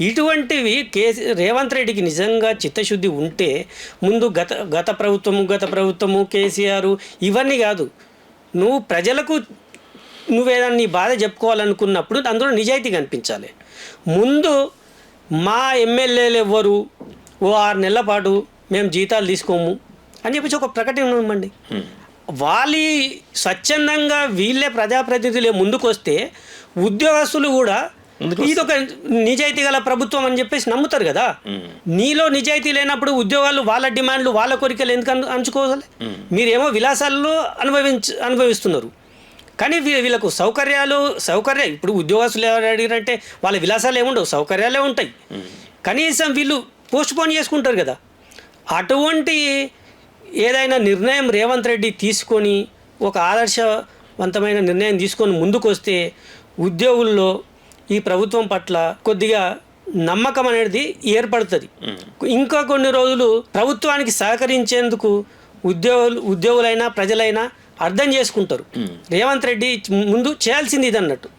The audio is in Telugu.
ఇటువంటివి రేవంత్ రెడ్డికి నిజంగా చిత్తశుద్ధి ఉంటే ముందు గత ప్రభుత్వము కేసీఆర్ ఇవన్నీ కాదు, నువ్వు ప్రజలకు నువ్వేదన్నా నీ బాధ చెప్పుకోవాలనుకున్నప్పుడు అందులో నిజాయితీ కనిపించాలి. ముందు మా ఎమ్మెల్యేలు ఎవ్వరు 6 నెలల పాటు మేము జీతాలు తీసుకోము అని చెప్పేసి ఒక ప్రకటన ఇవ్వండి. వాళ్ళు స్వచ్ఛందంగా వీళ్ళే ప్రజాప్రతినిధులే ముందుకు వస్తే ఉద్యోగస్తులు కూడా ఇదొక నిజాయితీ గల ప్రభుత్వం అని చెప్పేసి నమ్ముతారు కదా. నీలో నిజాయితీ లేనప్పుడు ఉద్యోగాలు వాళ్ళ డిమాండ్లు వాళ్ళ కోరికలు ఎందుకు అంచుకోవాలి? మీరేమో విలాసాల్లో అనుభవిస్తున్నారు, కానీ వీళ్ళకు సౌకర్యాలు ఇప్పుడు ఉద్యోగస్తులు ఎవరు అడిగారంటే వాళ్ళ విలాసాలు ఏముండవు, సౌకర్యాలే ఉంటాయి. కనీసం వీళ్ళు పోస్ట్పోన్ చేసుకుంటారు కదా. అటువంటి ఏదైనా నిర్ణయం రేవంత్ రెడ్డి తీసుకొని ఒక ఆదర్శవంతమైన నిర్ణయం తీసుకొని ముందుకు వస్తే ఉద్యోగుల్లో ఈ ప్రభుత్వం పట్ల కొద్దిగా నమ్మకం అనేది ఏర్పడుతుంది. ఇంకా కొన్ని రోజులు ప్రభుత్వానికి సహకరించేందుకు ఉద్యోగులైనా ప్రజలైనా అర్థం చేసుకుంటారు. రేవంత్ రెడ్డి ముందు చేయాల్సింది ఇది అన్నట్టు.